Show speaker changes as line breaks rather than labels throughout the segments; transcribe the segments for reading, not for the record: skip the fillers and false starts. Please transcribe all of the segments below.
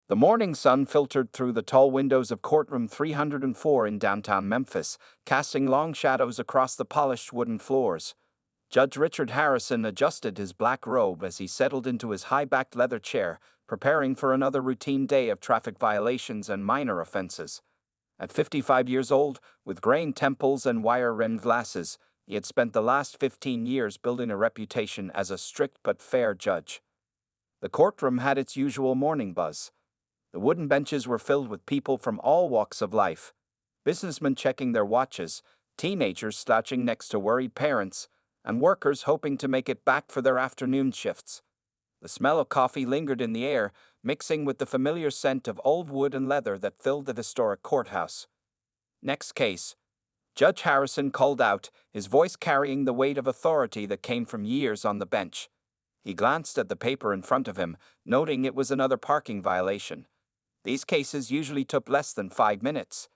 The morning sun filtered through the tall windows of courtroom 304 in downtown Memphis, casting long shadows across the polished wooden floors. Judge Richard Harrison adjusted his black robe as he settled into his high-backed leather chair, preparing for another routine day of traffic violations and minor offenses. At 55 years old, with graying temples and wire-rimmed glasses, he had spent the last 15 years building a reputation as a strict but fair judge. The courtroom had its usual morning buzz. The wooden benches were filled with people from all walks of life. Businessmen checking their watches, teenagers slouching next to worried parents, and workers hoping to make it back for their afternoon shifts. The smell of coffee lingered in the air, mixing with the familiar scent of old wood and leather that filled the historic courthouse. Next case. Judge Harrison called out, his voice carrying the weight of authority that came from years on the bench. He glanced at the paper in front of him, noting it was another parking violation. These cases usually took less than 5 minutes.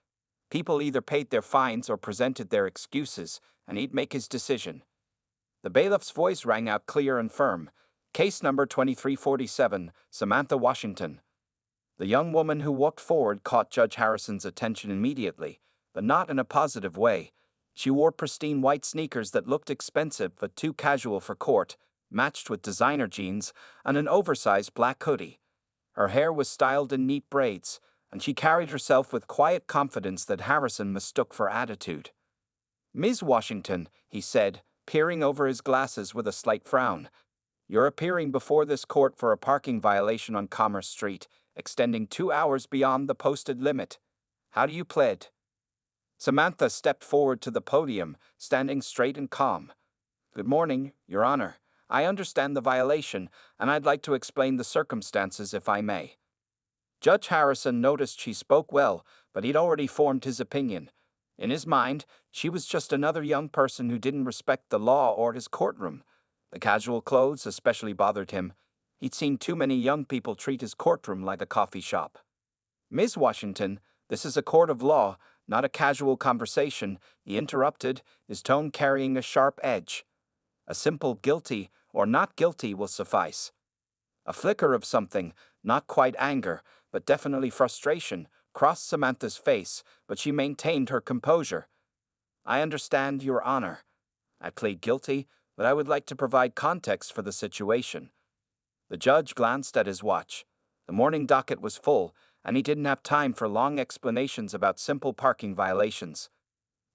People either paid their fines or presented their excuses, and he'd make his decision. The bailiff's voice rang out clear and firm. Case number 2347, Samantha Washington. The young woman who walked forward caught Judge Harrison's attention immediately, but not in a positive way. She wore pristine white sneakers that looked expensive but too casual for court, matched with designer jeans and an oversized black hoodie. Her hair was styled in neat braids, and she carried herself with quiet confidence that Harrison mistook for attitude. "Ms. Washington," he said, peering over his glasses with a slight frown, "you're appearing before this court for a parking violation on Commerce Street, extending 2 hours beyond the posted limit. How do you plead?" Samantha stepped forward to the podium, standing straight and calm. "Good morning, Your Honor. I understand the violation, and I'd like to explain the circumstances if I may." Judge Harrison noticed she spoke well, but he'd already formed his opinion. In his mind, she was just another young person who didn't respect the law or his courtroom. The casual clothes especially bothered him. He'd seen too many young people treat his courtroom like a coffee shop. "Ms. Washington, this is a court of law, not a casual conversation," he interrupted, his tone carrying a sharp edge. "A simple guilty or not guilty will suffice." A flicker of something, not quite anger, but definitely frustration, crossed Samantha's face, but she maintained her composure. "I understand, Your Honor. I plead guilty, but I would like to provide context for the situation." The judge glanced at his watch. The morning docket was full, and he didn't have time for long explanations about simple parking violations.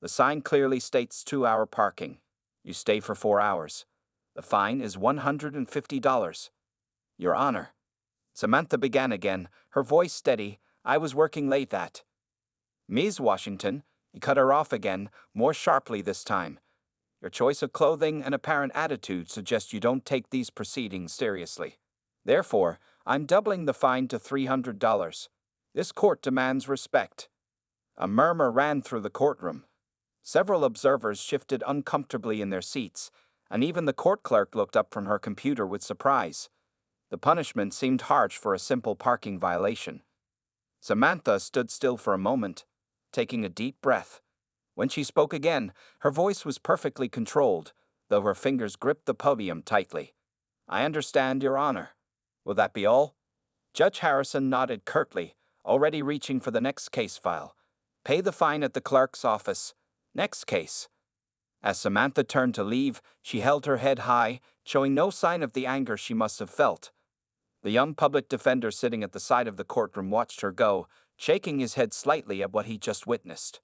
The sign clearly states 2-hour parking. You stay for 4 hours. The fine is $150. "Your Honor." Samantha began again, her voice steady. "I was working late that." "Ms. Washington," he cut her off again, more sharply this time. "Your choice of clothing and apparent attitude suggest you don't take these proceedings seriously. Therefore, I'm doubling the fine to $300. This court demands respect." A murmur ran through the courtroom. Several observers shifted uncomfortably in their seats, and even the court clerk looked up from her computer with surprise. The punishment seemed harsh for a simple parking violation. Samantha stood still for a moment, taking a deep breath. When she spoke again, her voice was perfectly controlled, though her fingers gripped the podium tightly. "I understand, Your Honor. Will that be all?" Judge Harrison nodded curtly, already reaching for the next case file. "Pay the fine at the clerk's office. Next case." As Samantha turned to leave, she held her head high, showing no sign of the anger she must have felt. The young public defender sitting at the side of the courtroom watched her go, shaking his head slightly at what he just witnessed.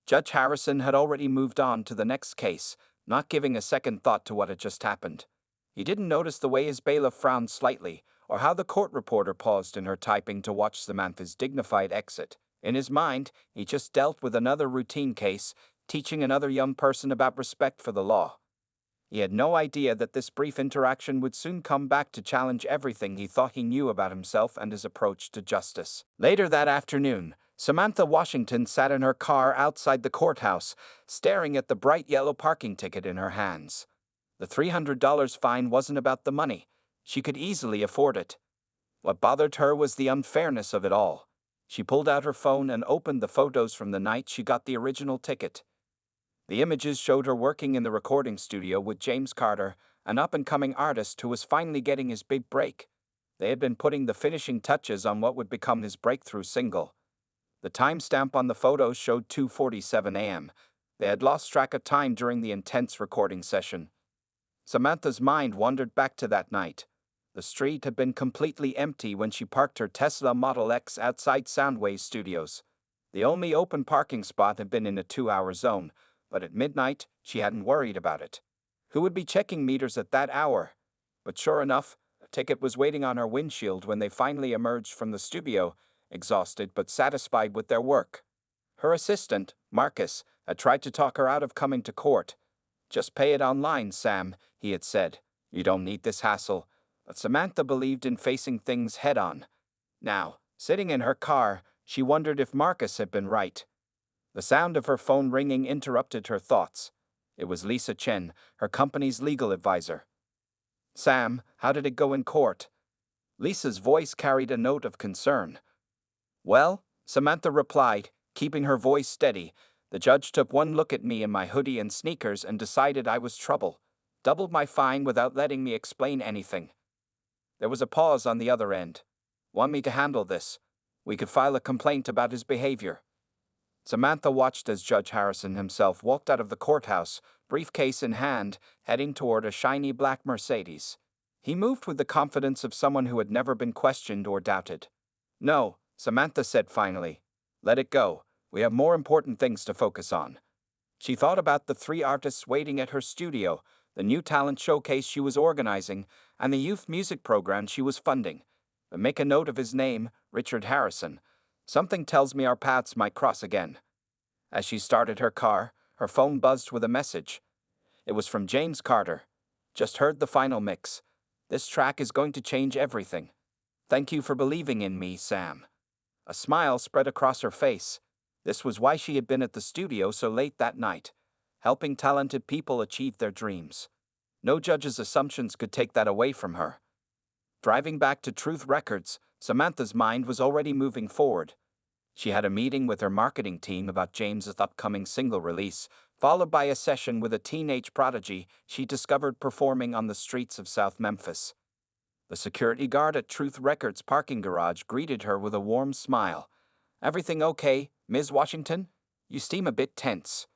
Judge Harrison had already moved on to the next case, not giving a second thought to what had just happened. He didn't notice the way his bailiff frowned slightly, or how the court reporter paused in her typing to watch Samantha's dignified exit. In his mind, he just dealt with another routine case, teaching another young person about respect for the law. He had no idea that this brief interaction would soon come back to challenge everything he thought he knew about himself and his approach to justice. Later that afternoon, Samantha Washington sat in her car outside the courthouse, staring at the bright yellow parking ticket in her hands. The $300 fine wasn't about the money. She could easily afford it. What bothered her was the unfairness of it all. She pulled out her phone and opened the photos from the night she got the original ticket. The images showed her working in the recording studio with James Carter, an up-and-coming artist who was finally getting his big break. They had been putting the finishing touches on what would become his breakthrough single. The timestamp on the photos showed 2:47 a.m. They had lost track of time during the intense recording session. Samantha's mind wandered back to that night. The street had been completely empty when she parked her Tesla Model X outside Soundwave Studios. The only open parking spot had been in a 2-hour zone, but at midnight, she hadn't worried about it. Who would be checking meters at that hour? But sure enough, a ticket was waiting on her windshield when they finally emerged from the studio, exhausted but satisfied with their work. Her assistant, Marcus, had tried to talk her out of coming to court. "Just pay it online, Sam," he had said. "You don't need this hassle." But Samantha believed in facing things head-on. Now, sitting in her car, she wondered if Marcus had been right. The sound of her phone ringing interrupted her thoughts. It was Lisa Chen, her company's legal advisor. "Sam, how did it go in court?" Lisa's voice carried a note of concern. "Well," Samantha replied, keeping her voice steady, "the judge took one look at me in my hoodie and sneakers and decided I was trouble. Doubled my fine without letting me explain anything." There was a pause on the other end. "Want me to handle this? We could file a complaint about his behavior." Samantha watched as Judge Harrison himself walked out of the courthouse, briefcase in hand, heading toward a shiny black Mercedes. He moved with the confidence of someone who had never been questioned or doubted. "No," Samantha said finally. "Let it go. We have more important things to focus on." She thought about the 3 artists waiting at her studio, the new talent showcase she was organizing, and the youth music program she was funding. But make a note of his name, Richard Harrison. Something tells me our paths might cross again. As she started her car, her phone buzzed with a message. It was from James Carter. "Just heard the final mix. This track is going to change everything. Thank you for believing in me, Sam." A smile spread across her face. This was why she had been at the studio so late that night, helping talented people achieve their dreams. No judge's assumptions could take that away from her. Driving back to Truth Records, Samantha's mind was already moving forward. She had a meeting with her marketing team about James's upcoming single release, followed by a session with a teenage prodigy she discovered performing on the streets of South Memphis. The security guard at Truth Records' parking garage greeted her with a warm smile. "Everything okay, Ms. Washington? You seem a bit tense."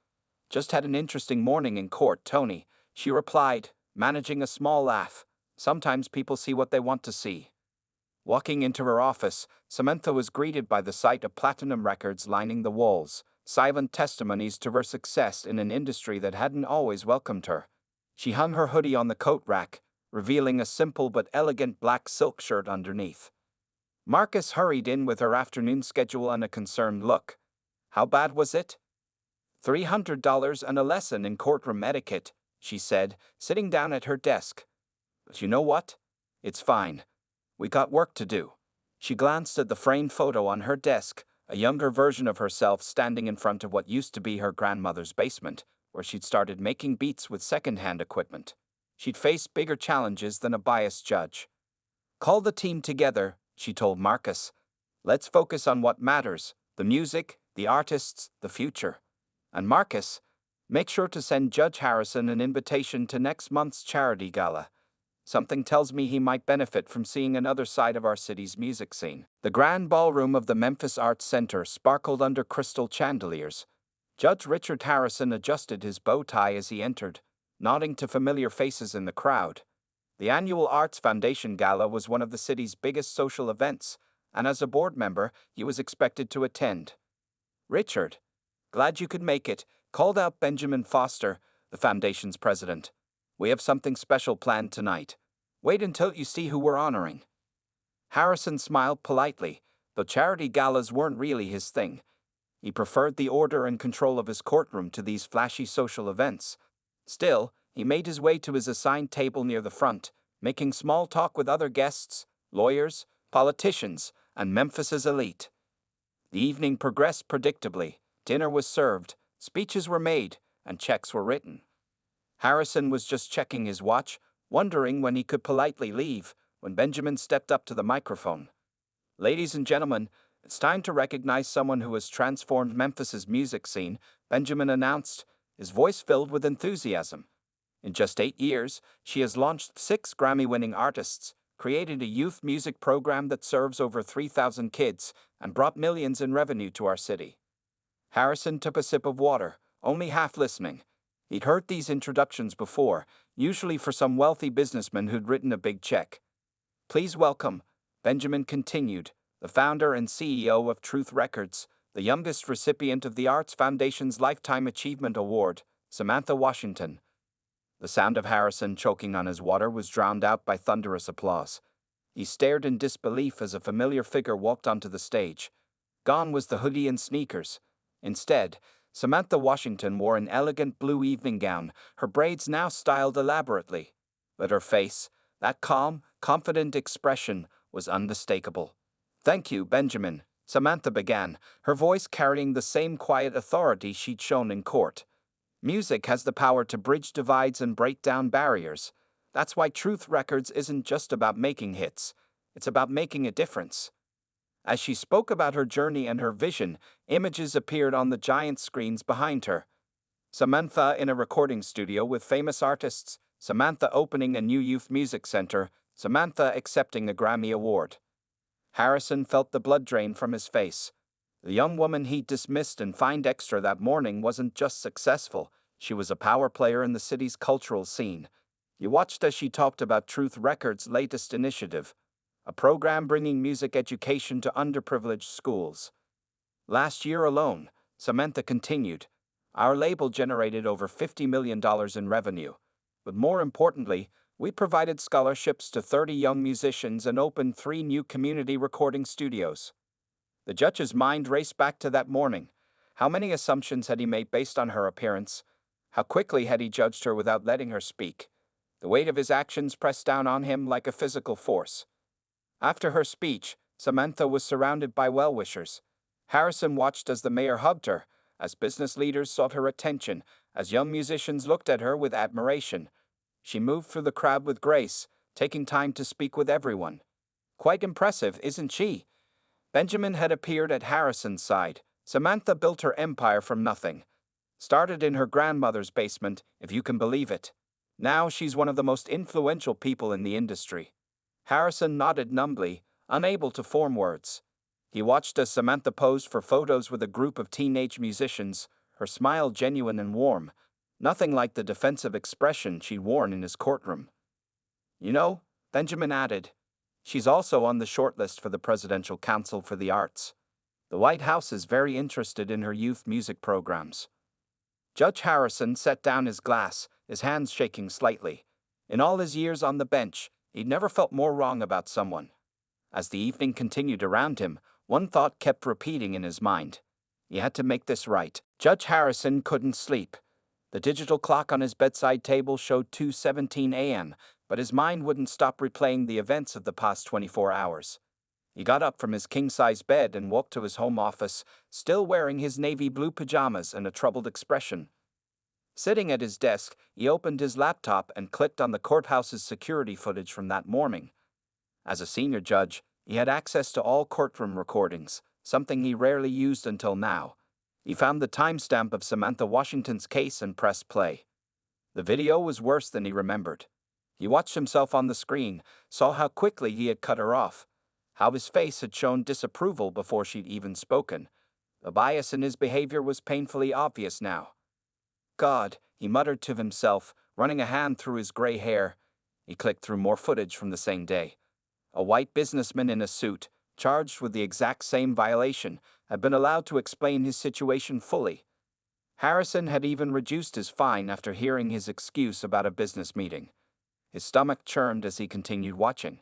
"Just had an interesting morning in court, Tony," she replied, managing a small laugh. "Sometimes people see what they want to see." Walking into her office, Samantha was greeted by the sight of platinum records lining the walls, silent testimonies to her success in an industry that hadn't always welcomed her. She hung her hoodie on the coat rack, revealing a simple but elegant black silk shirt underneath. Marcus hurried in with her afternoon schedule and a concerned look. "How bad was it?" $300 and a lesson in courtroom etiquette, she said, sitting down at her desk. "But you know what? It's fine. We got work to do." She glanced at the framed photo on her desk, a younger version of herself standing in front of what used to be her grandmother's basement, where she'd started making beats with second-hand equipment. She'd faced bigger challenges than a biased judge. "Call the team together," she told Marcus. "Let's focus on what matters, the music, the artists, the future. And Marcus, make sure to send Judge Harrison an invitation to next month's charity gala. Something tells me he might benefit from seeing another side of our city's music scene." The grand ballroom of the Memphis Arts Center sparkled under crystal chandeliers. Judge Richard Harrison adjusted his bow tie as he entered, nodding to familiar faces in the crowd. The annual Arts Foundation Gala was one of the city's biggest social events, and as a board member, he was expected to attend. "Richard, glad you could make it," called out Benjamin Foster, the foundation's president. "We have something special planned tonight. Wait until you see who we're honoring." Harrison smiled politely, though charity galas weren't really his thing. He preferred the order and control of his courtroom to these flashy social events. Still, he made his way to his assigned table near the front, making small talk with other guests, lawyers, politicians, and Memphis's elite. The evening progressed predictably. Dinner was served, speeches were made, and checks were written. Harrison was just checking his watch, wondering when he could politely leave, when Benjamin stepped up to the microphone. "Ladies and gentlemen, it's time to recognize someone who has transformed Memphis's music scene," Benjamin announced, his voice filled with enthusiasm. "In just 8 years, she has launched 6 Grammy-winning artists, created a youth music program that serves over 3,000 kids and brought millions in revenue to our city. Harrison took a sip of water, only half listening. He'd heard these introductions before, usually for some wealthy businessman who'd written a big check. Please welcome, Benjamin continued, the founder and CEO of Truth Records, the youngest recipient of the Arts Foundation's Lifetime Achievement Award, Samantha Washington. The sound of Harrison choking on his water was drowned out by thunderous applause. He stared in disbelief as a familiar figure walked onto the stage. Gone was the hoodie and sneakers. Instead, Samantha Washington wore an elegant blue evening gown, her braids now styled elaborately. But her face, that calm, confident expression, was unmistakable. "Thank you, Benjamin," Samantha began, her voice carrying the same quiet authority she'd shown in court. "Music has the power to bridge divides and break down barriers. That's why Truth Records isn't just about making hits, it's about making a difference." As she spoke about her journey and her vision, images appeared on the giant screens behind her. Samantha in a recording studio with famous artists, Samantha opening a new youth music center, Samantha accepting a Grammy Award. Harrison felt the blood drain from his face. The young woman he'd dismissed and fined extra that morning wasn't just successful, she was a power player in the city's cultural scene. He watched as she talked about Truth Records' latest initiative, a program bringing music education to underprivileged schools. "Last year alone," Samantha continued, "our label generated over $50 million in revenue. But more importantly, we provided scholarships to 30 young musicians and opened 3 new community recording studios." The judge's mind raced back to that morning. How many assumptions had he made based on her appearance? How quickly had he judged her without letting her speak? The weight of his actions pressed down on him like a physical force. After her speech, Samantha was surrounded by well-wishers. Harrison watched as the mayor hugged her, as business leaders sought her attention, as young musicians looked at her with admiration. She moved through the crowd with grace, taking time to speak with everyone. "Quite impressive, isn't she?" Benjamin had appeared at Harrison's side. Samantha built her empire from nothing. Started in her grandmother's basement, if you can believe it. Now she's one of the most influential people in the industry. Harrison nodded numbly, unable to form words. He watched as Samantha posed for photos with a group of teenage musicians, her smile genuine and warm, nothing like the defensive expression she'd worn in his courtroom. "You know," Benjamin added, "she's also on the shortlist for the Presidential Council for the Arts. The White House is very interested in her youth music programs." Judge Harrison set down his glass, his hands shaking slightly. In all his years on the bench, he'd never felt more wrong about someone. As the evening continued around him, one thought kept repeating in his mind. He had to make this right. Judge Harrison couldn't sleep. The digital clock on his bedside table showed 2:17 a.m., but his mind wouldn't stop replaying the events of the past 24 hours. He got up from his king-size bed and walked to his home office, still wearing his navy blue pajamas and a troubled expression. Sitting at his desk, he opened his laptop and clicked on the courthouse's security footage from that morning. As a senior judge, he had access to all courtroom recordings, something he rarely used until now. He found the timestamp of Samantha Washington's case and pressed play. The video was worse than he remembered. He watched himself on the screen, saw how quickly he had cut her off, how his face had shown disapproval before she'd even spoken. The bias in his behavior was painfully obvious now. "God," he muttered to himself, running a hand through his gray hair. He clicked through more footage from the same day. A white businessman in a suit, charged with the exact same violation, had been allowed to explain his situation fully. Harrison had even reduced his fine after hearing his excuse about a business meeting. His stomach churned as he continued watching.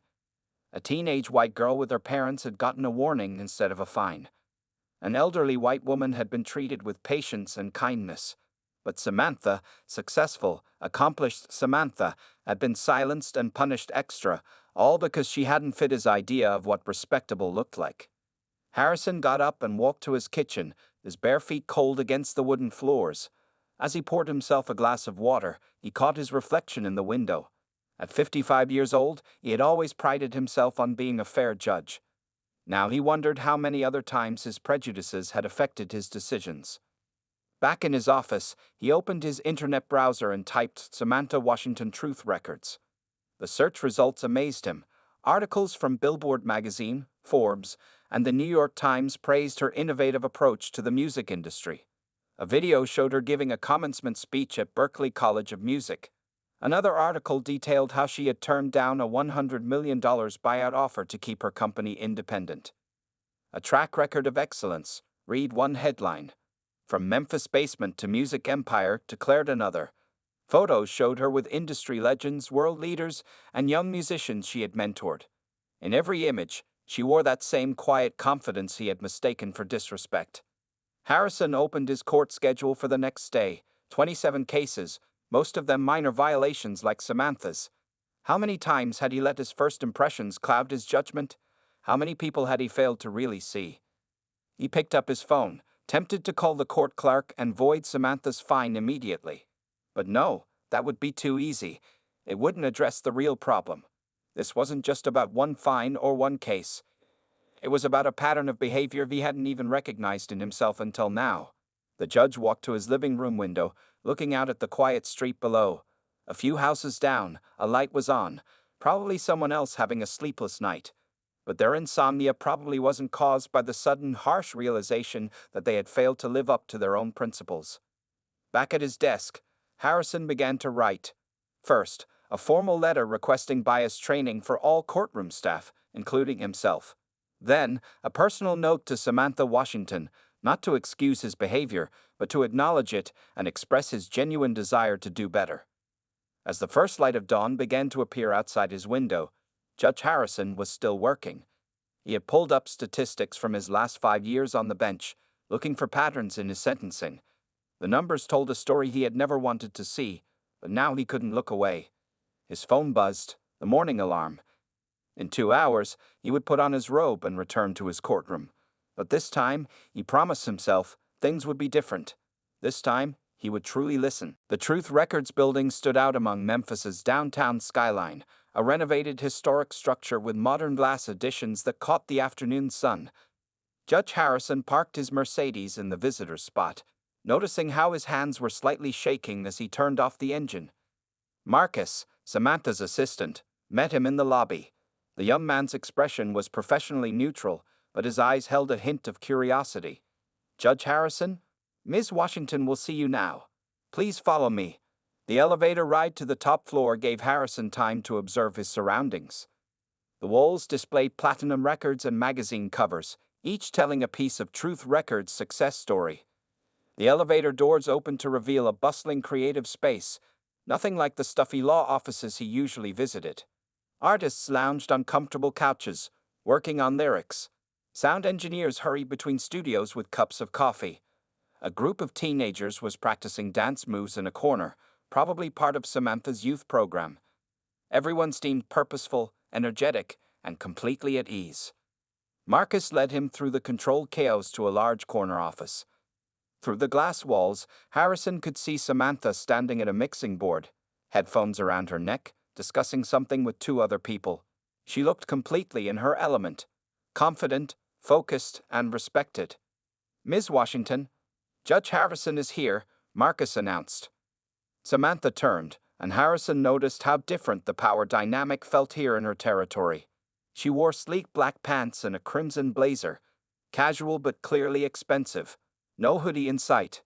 A teenage white girl with her parents had gotten a warning instead of a fine. An elderly white woman had been treated with patience and kindness. But Samantha, successful, accomplished Samantha, had been silenced and punished extra, all because she hadn't fit his idea of what respectable looked like. Harrison got up and walked to his kitchen, his bare feet cold against the wooden floors. As he poured himself a glass of water, he caught his reflection in the window. At 55 years old, he had always prided himself on being a fair judge. Now he wondered how many other times his prejudices had affected his decisions. Back in his office, he opened his internet browser and typed Samantha Washington Truth Records. The search results amazed him. Articles from Billboard magazine, Forbes, and the New York Times praised her innovative approach to the music industry. A video showed her giving a commencement speech at Berklee College of Music. Another article detailed how she had turned down a $100 million buyout offer to keep her company independent. A track record of excellence, read one headline. From Memphis basement to music empire, declared another. Photos showed her with industry legends, world leaders, and young musicians she had mentored. In every image, she wore that same quiet confidence he had mistaken for disrespect. Harrison opened his court schedule for the next day, 27 cases, most of them minor violations like Samantha's. How many times had he let his first impressions cloud his judgment? How many people had he failed to really see? He picked up his phone, tempted to call the court clerk and void Samantha's fine immediately. But no, that would be too easy. It wouldn't address the real problem. This wasn't just about one fine or one case. It was about a pattern of behavior he hadn't even recognized in himself until now. The judge walked to his living room window, looking out at the quiet street below. A few houses down, a light was on, probably someone else having a sleepless night. But their insomnia probably wasn't caused by the sudden, harsh realization that they had failed to live up to their own principles. Back at his desk, Harrison began to write. First, a formal letter requesting bias training for all courtroom staff, including himself. Then, a personal note to Samantha Washington, not to excuse his behavior, but to acknowledge it and express his genuine desire to do better. As the first light of dawn began to appear outside his window, Judge Harrison was still working. He had pulled up statistics from his last 5 years on the bench, looking for patterns in his sentencing. The numbers told a story he had never wanted to see, but now he couldn't look away. His phone buzzed, the morning alarm. In 2 hours, he would put on his robe and return to his courtroom. But this time, he promised himself, things would be different. This time, he would truly listen. The Truth Records building stood out among Memphis's downtown skyline, a renovated historic structure with modern glass additions that caught the afternoon sun. Judge Harrison parked his Mercedes in the visitor's spot, noticing how his hands were slightly shaking as he turned off the engine. Marcus, Samantha's assistant, met him in the lobby. The young man's expression was professionally neutral, but his eyes held a hint of curiosity. Judge Harrison, Ms. Washington will see you now. Please follow me. The elevator ride to the top floor gave Harrison time to observe his surroundings. The walls displayed platinum records and magazine covers, each telling a piece of Truth Records' success story. The elevator doors opened to reveal a bustling creative space, nothing like the stuffy law offices he usually visited. Artists lounged on comfortable couches, working on lyrics. Sound engineers hurried between studios with cups of coffee. A group of teenagers was practicing dance moves in a corner, probably part of Samantha's youth program. Everyone seemed purposeful, energetic, and completely at ease. Marcus led him through the controlled chaos to a large corner office. Through the glass walls, Harrison could see Samantha standing at a mixing board, headphones around her neck, discussing something with 2 other people. She looked completely in her element, confident, focused, and respected. Ms. Washington, Judge Harrison is here, Marcus announced. Samantha turned, and Harrison noticed how different the power dynamic felt here in her territory. She wore sleek black pants and a crimson blazer, casual but clearly expensive. No hoodie in sight.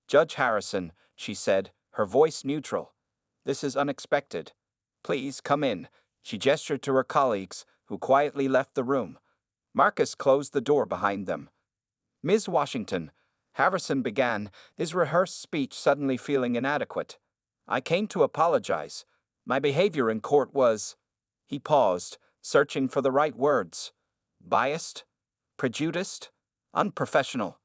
Judge Harrison, she said, her voice neutral. This is unexpected. Please come in. She gestured to her colleagues, who quietly left the room. Marcus closed the door behind them. Ms. Washington, Harrison began, his rehearsed speech suddenly feeling inadequate. I came to apologize. My behavior in court was... He paused, searching for the right words. Biased? Prejudiced? Unprofessional?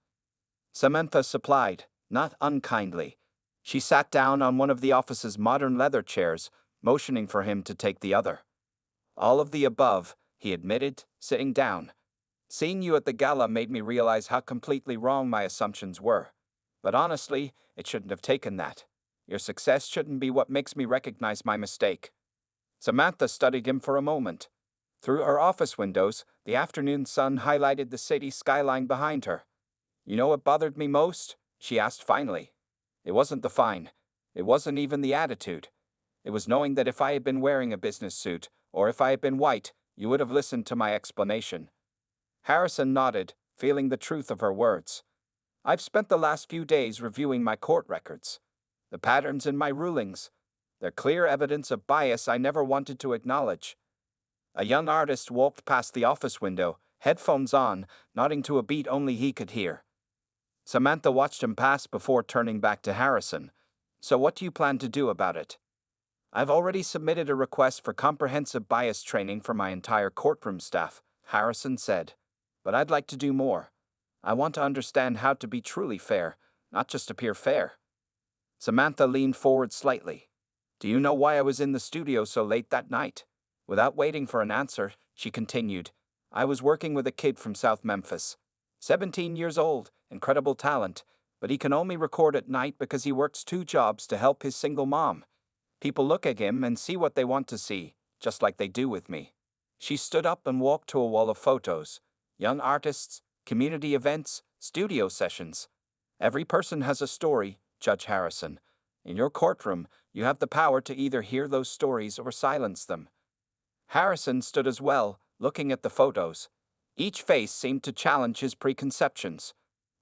Samantha supplied, not unkindly. She sat down on one of the office's modern leather chairs, motioning for him to take the other. All of the above, he admitted, sitting down. Seeing you at the gala made me realize how completely wrong my assumptions were. But honestly, it shouldn't have taken that. Your success shouldn't be what makes me recognize my mistake. Samantha studied him for a moment. Through her office windows, the afternoon sun highlighted the city skyline behind her. You know what bothered me most? She asked finally. It wasn't the fine. It wasn't even the attitude. It was knowing that if I had been wearing a business suit, Or if I had been white, you would have listened to my explanation." Harrison nodded, feeling the truth of her words. "I've spent the last few days reviewing my court records. The patterns in my rulings. They're clear evidence of bias I never wanted to acknowledge." A young artist walked past the office window, headphones on, nodding to a beat only he could hear. Samantha watched him pass before turning back to Harrison. "So what do you plan to do about it?" "I've already submitted a request for comprehensive bias training for my entire courtroom staff," Harrison said. "But I'd like to do more. I want to understand how to be truly fair, not just appear fair." Samantha leaned forward slightly. "Do you know why I was in the studio so late that night?" Without waiting for an answer, she continued, "I was working with a kid from South Memphis. 17 years old, incredible talent, but he can only record at night because he works 2 jobs to help his single mom. People look at him and see what they want to see, just like they do with me." She stood up and walked to a wall of photos. Young artists, community events, studio sessions. Every person has a story, Judge Harrison. In your courtroom, you have the power to either hear those stories or silence them. Harrison stood as well, looking at the photos. Each face seemed to challenge his preconceptions.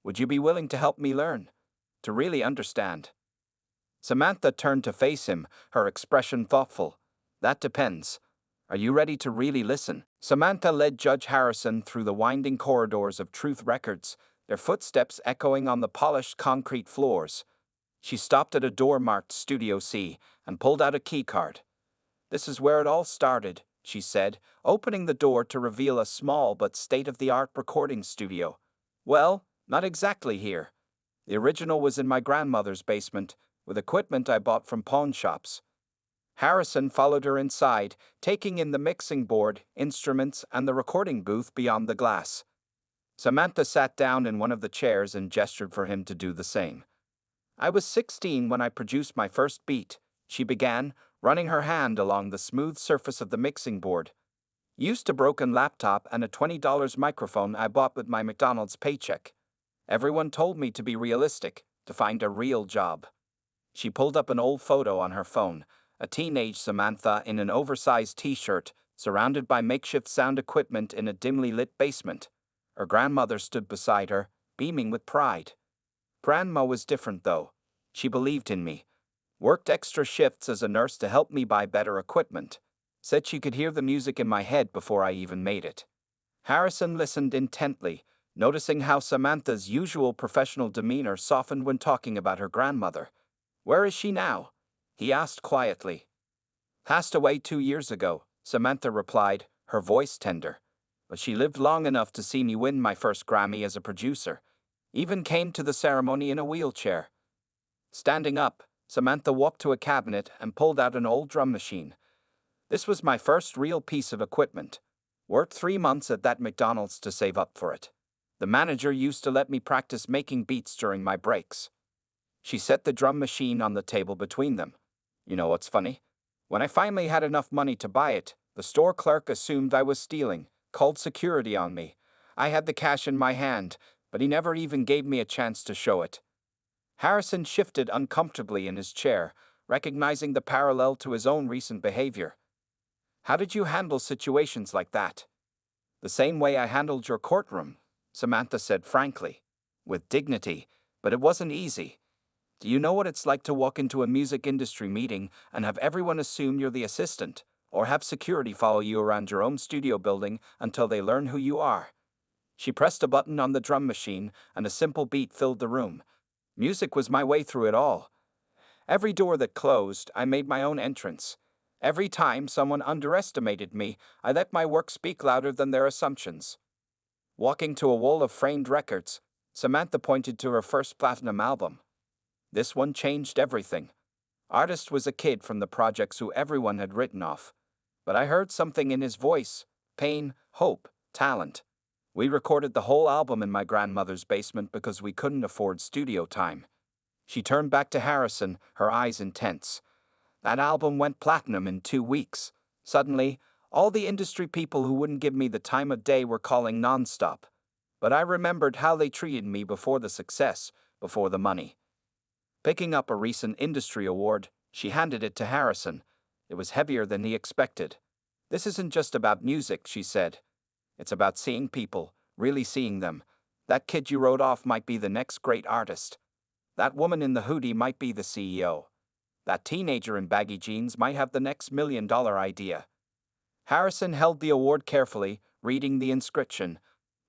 "Would you be willing to help me learn? To really understand?" Samantha turned to face him, her expression thoughtful. "That depends. Are you ready to really listen?" Samantha led Judge Harrison through the winding corridors of Truth Records, their footsteps echoing on the polished concrete floors. She stopped at a door marked Studio C and pulled out a keycard. "This is where it all started," she said, opening the door to reveal a small but state-of-the-art recording studio. "Well, not exactly here. The original was in my grandmother's basement, with equipment I bought from pawn shops." Harrison followed her inside, taking in the mixing board, instruments, and the recording booth beyond the glass. Samantha sat down in one of the chairs and gestured for him to do the same. "I was 16 when I produced my first beat," she began, running her hand along the smooth surface of the mixing board. "Used a broken laptop and a $20 microphone I bought with my McDonald's paycheck. Everyone told me to be realistic, to find a real job." She pulled up an old photo on her phone, a teenage Samantha in an oversized t-shirt, surrounded by makeshift sound equipment in a dimly lit basement. Her grandmother stood beside her, beaming with pride. "Grandma was different, though. She believed in me. Worked extra shifts as a nurse to help me buy better equipment. Said she could hear the music in my head before I even made it." Harrison listened intently, noticing how Samantha's usual professional demeanor softened when talking about her grandmother. "Where is she now?" he asked quietly. "Passed away 2 years ago," Samantha replied, her voice tender. "But she lived long enough to see me win my first Grammy as a producer. Even came to the ceremony in a wheelchair." Standing up, Samantha walked to a cabinet and pulled out an old drum machine. "This was my first real piece of equipment. Worked 3 months at that McDonald's to save up for it. The manager used to let me practice making beats during my breaks." She set the drum machine on the table between them. "You know what's funny? When I finally had enough money to buy it, the store clerk assumed I was stealing, called security on me. I had the cash in my hand, but he never even gave me a chance to show it." Harrison shifted uncomfortably in his chair, recognizing the parallel to his own recent behavior. "How did you handle situations like that?" "The same way I handled your courtroom," Samantha said frankly. "With dignity, but it wasn't easy. Do you know what it's like to walk into a music industry meeting and have everyone assume you're the assistant, or have security follow you around your own studio building until they learn who you are?" She pressed a button on the drum machine, and a simple beat filled the room. Music was my way through it all. Every door that closed, I made my own entrance. Every time someone underestimated me, I let my work speak louder than their assumptions. Walking to a wall of framed records, Samantha pointed to her first platinum album. "This one changed everything. Artist was a kid from the projects who everyone had written off. But I heard something in his voice: pain, hope, talent. We recorded the whole album in my grandmother's basement because we couldn't afford studio time." She turned back to Harrison, her eyes intense. "That album went platinum in 2 weeks. Suddenly, all the industry people who wouldn't give me the time of day were calling nonstop. But I remembered how they treated me before the success, before the money." Picking up a recent industry award, she handed it to Harrison. It was heavier than he expected. This isn't just about music, she said. It's about seeing people, really seeing them. That kid you wrote off might be the next great artist. That woman in the hoodie might be the CEO. That teenager in baggy jeans might have the next $1 million idea. Harrison held the award carefully, reading the inscription.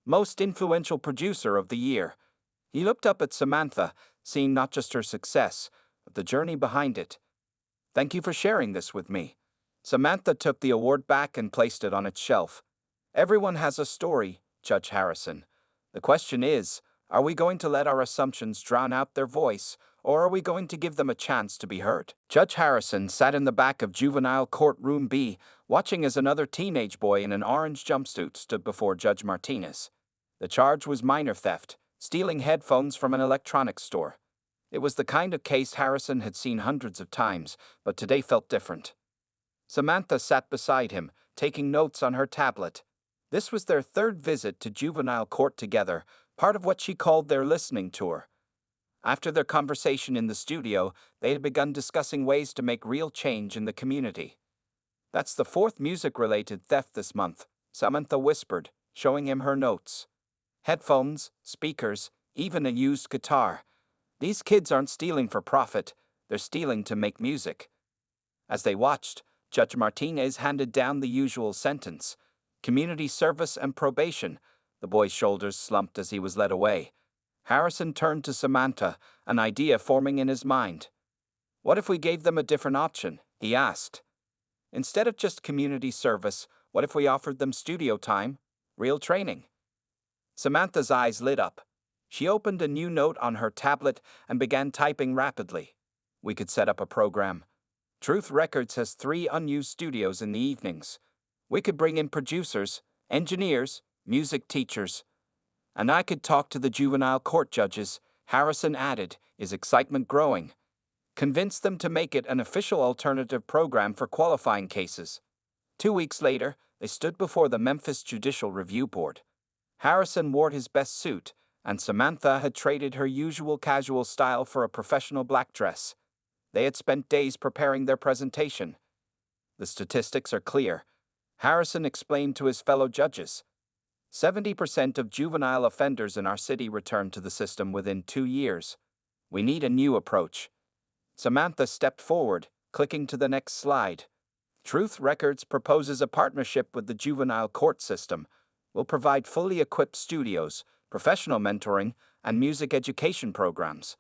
Most Influential Producer of the Year. He looked up at Samantha, seeing not just her success, but the journey behind it. Thank you for sharing this with me. Samantha took the award back and placed it on its shelf. Everyone has a story, Judge Harrison. The question is, are we going to let our assumptions drown out their voice, or are we going to give them a chance to be heard? Judge Harrison sat in the back of Juvenile Courtroom B, watching as another teenage boy in an orange jumpsuit stood before Judge Martinez. The charge was minor theft, stealing headphones from an electronics store. It was the kind of case Harrison had seen hundreds of times, but today felt different. Samantha sat beside him, taking notes on her tablet. This was their third visit to juvenile court together, part of what she called their listening tour. After their conversation in the studio, they had begun discussing ways to make real change in the community. That's the fourth music-related theft this month, Samantha whispered, showing him her notes. Headphones, speakers, even a used guitar. These kids aren't stealing for profit, they're stealing to make music. As they watched, Judge Martinez handed down the usual sentence. Community service and probation. The boy's shoulders slumped as he was led away. Harrison turned to Samantha, an idea forming in his mind. What if we gave them a different option? He asked. Instead of just community service, what if we offered them studio time, real training? Samantha's eyes lit up. She opened a new note on her tablet and began typing rapidly. We could set up a program. Truth Records has 3 unused studios in the evenings. We could bring in producers, engineers, music teachers. And I could talk to the juvenile court judges, Harrison added, his excitement growing. Convince them to make it an official alternative program for qualifying cases. 2 weeks later, they stood before the Memphis Judicial Review Board. Harrison wore his best suit, and Samantha had traded her usual casual style for a professional black dress. They had spent days preparing their presentation. The statistics are clear. Harrison explained to his fellow judges. 70% of juvenile offenders in our city return to the system within 2 years. We need a new approach. Samantha stepped forward, clicking to the next slide. Truth Records proposes a partnership with the juvenile court system. We'll provide fully equipped studios, professional mentoring, and music education programs.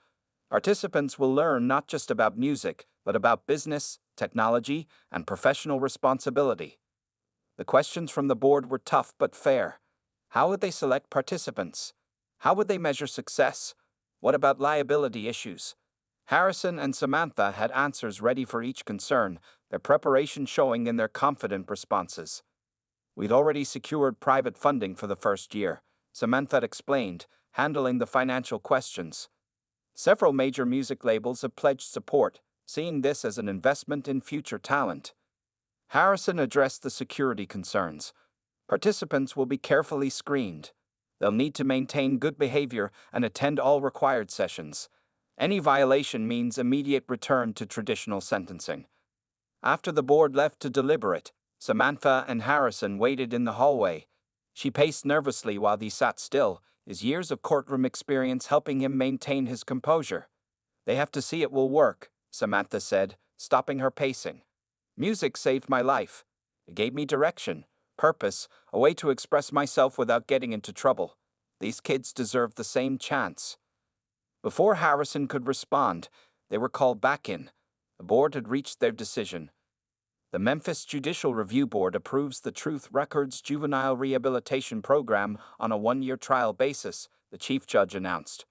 Participants will learn not just about music, but about business, technology, and professional responsibility. The questions from the board were tough but fair. How would they select participants? How would they measure success? What about liability issues? Harrison and Samantha had answers ready for each concern, their preparation showing in their confident responses. We'd already secured private funding for the first year, Samantha explained, handling the financial questions. Several major music labels have pledged support, seeing this as an investment in future talent. Harrison addressed the security concerns. Participants will be carefully screened. They'll need to maintain good behavior and attend all required sessions. Any violation means immediate return to traditional sentencing. After the board left to deliberate, Samantha and Harrison waited in the hallway. She paced nervously while he sat still, his years of courtroom experience helping him maintain his composure. They have to see it will work, Samantha said, stopping her pacing. Music saved my life. It gave me direction, purpose, a way to express myself without getting into trouble. These kids deserve the same chance. Before Harrison could respond, they were called back in. The board had reached their decision. The Memphis Judicial Review Board approves the Truth Records Juvenile Rehabilitation Program on a 1-year trial basis, the chief judge announced.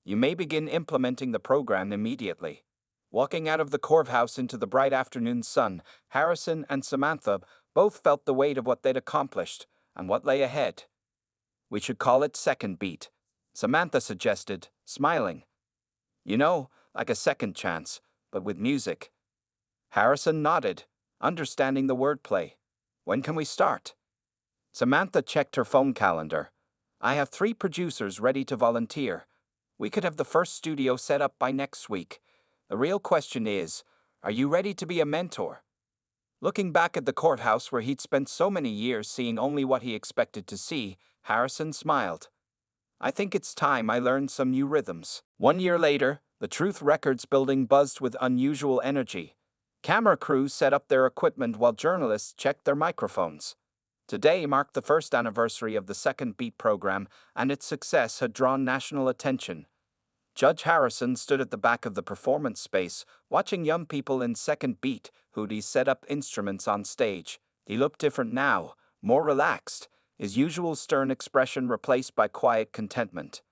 You may begin implementing the program immediately. Walking out of the courthouse into the bright afternoon sun, Harrison and Samantha both felt the weight of what they'd accomplished and what lay ahead. We should call it Second Beat, Samantha suggested, smiling. You know, like a second chance, but with music. Harrison nodded, understanding the wordplay. When can we start? Samantha checked her phone calendar. I have 3 producers ready to volunteer. We could have the first studio set up by next week. The real question is, are you ready to be a mentor? Looking back at the courthouse where he'd spent so many years seeing only what he expected to see, Harrison smiled. I think it's time I learned some new rhythms. 1 year later, the Truth Records building buzzed with unusual energy. Camera crews set up their equipment while journalists checked their microphones. Today marked the first anniversary of the Second Beat program, and its success had drawn national attention. Judge Harrison stood at the back of the performance space, watching young people in Second Beat hoodies set up instruments on stage. He looked different now, more relaxed, his usual stern expression replaced by quiet contentment.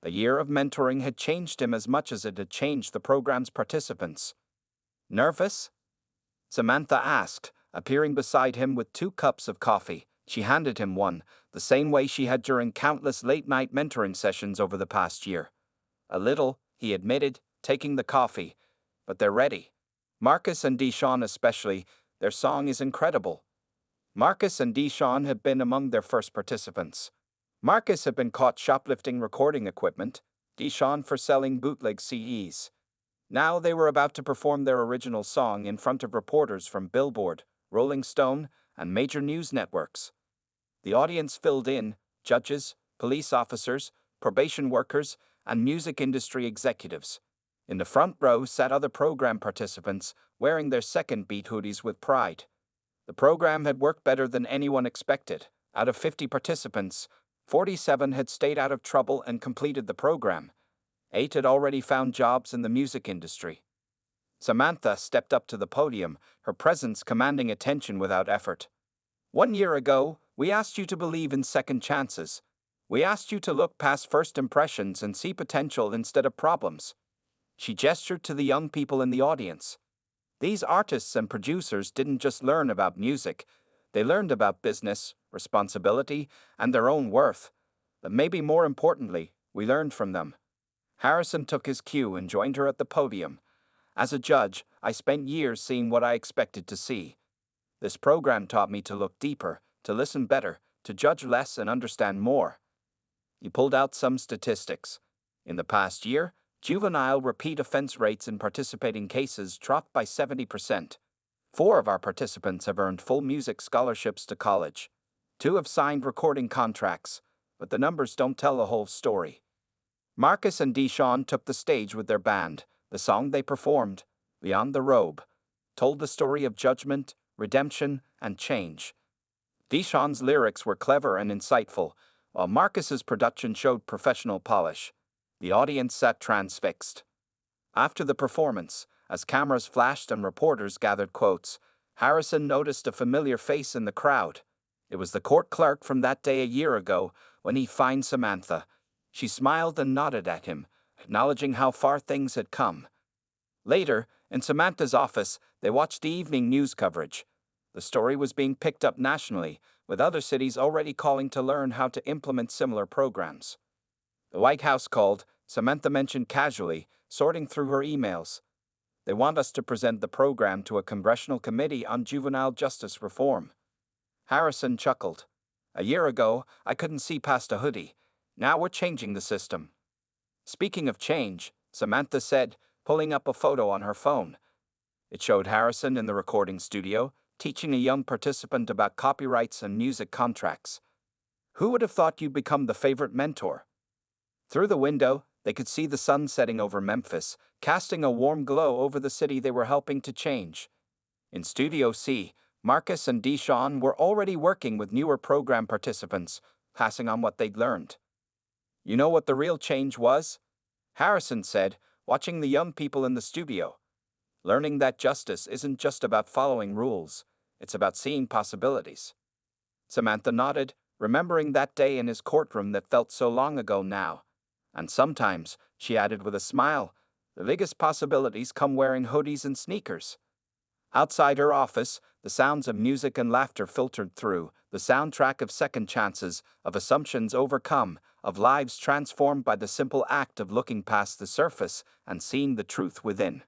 The year of mentoring had changed him as much as it had changed the program's participants. Nervous? Samantha asked, appearing beside him with 2 cups of coffee. She handed him one, the same way she had during countless late-night mentoring sessions over the past year. A little, he admitted, taking the coffee, but they're ready. Marcus and Deshawn especially, their song is incredible. Marcus and Deshawn have been among their first participants. Marcus had been caught shoplifting recording equipment, Deshawn for selling bootleg CDs. Now they were about to perform their original song in front of reporters from Billboard, Rolling Stone, and major news networks. The audience filled in, judges, police officers, probation workers, and music industry executives. In the front row sat other program participants, wearing their Second Beat hoodies with pride. The program had worked better than anyone expected. Out of 50 participants, 47 had stayed out of trouble and completed the program. 8 had already found jobs in the music industry. Samantha stepped up to the podium, her presence commanding attention without effort. 1 year ago, we asked you to believe in second chances. We asked you to look past first impressions and see potential instead of problems. She gestured to the young people in the audience. These artists and producers didn't just learn about music, they learned about business, responsibility, and their own worth. But maybe more importantly, we learned from them. Harrison took his cue and joined her at the podium. As a judge, I spent years seeing what I expected to see. This program taught me to look deeper, to listen better, to judge less and understand more. He pulled out some statistics. In the past year, juvenile repeat offense rates in participating cases dropped by 70%. 4 of our participants have earned full music scholarships to college. 2 have signed recording contracts, but the numbers don't tell the whole story. Marcus and Deshawn took the stage with their band. The song they performed, Beyond the Robe, told the story of judgment, redemption, and change. Deshawn's lyrics were clever and insightful, while Marcus's production showed professional polish. The audience sat transfixed. After the performance, as cameras flashed and reporters gathered quotes, Harrison noticed a familiar face in the crowd. It was the court clerk from that day a year ago when he fined Samantha. She smiled and nodded at him, acknowledging how far things had come. Later, in Samantha's office, they watched the evening news coverage. The story was being picked up nationally, with other cities already calling to learn how to implement similar programs. The White House called, Samantha mentioned casually, sorting through her emails. They want us to present the program to a congressional committee on juvenile justice reform. Harrison chuckled. A year ago, I couldn't see past a hoodie. Now we're changing the system. Speaking of change, Samantha said, pulling up a photo on her phone. It showed Harrison in the recording studio, teaching a young participant about copyrights and music contracts. Who would have thought you'd become the favorite mentor? Through the window, they could see the sun setting over Memphis, casting a warm glow over the city they were helping to change. In Studio C, Marcus and Deshawn were already working with newer program participants, passing on what they'd learned. You know what the real change was? Harrison said, watching the young people in the studio. Learning that justice isn't just about following rules, it's about seeing possibilities. Samantha nodded, remembering that day in his courtroom that felt so long ago now. And sometimes, she added with a smile, the biggest possibilities come wearing hoodies and sneakers. Outside her office, the sounds of music and laughter filtered through, the soundtrack of second chances, of assumptions overcome, of lives transformed by the simple act of looking past the surface and seeing the truth within.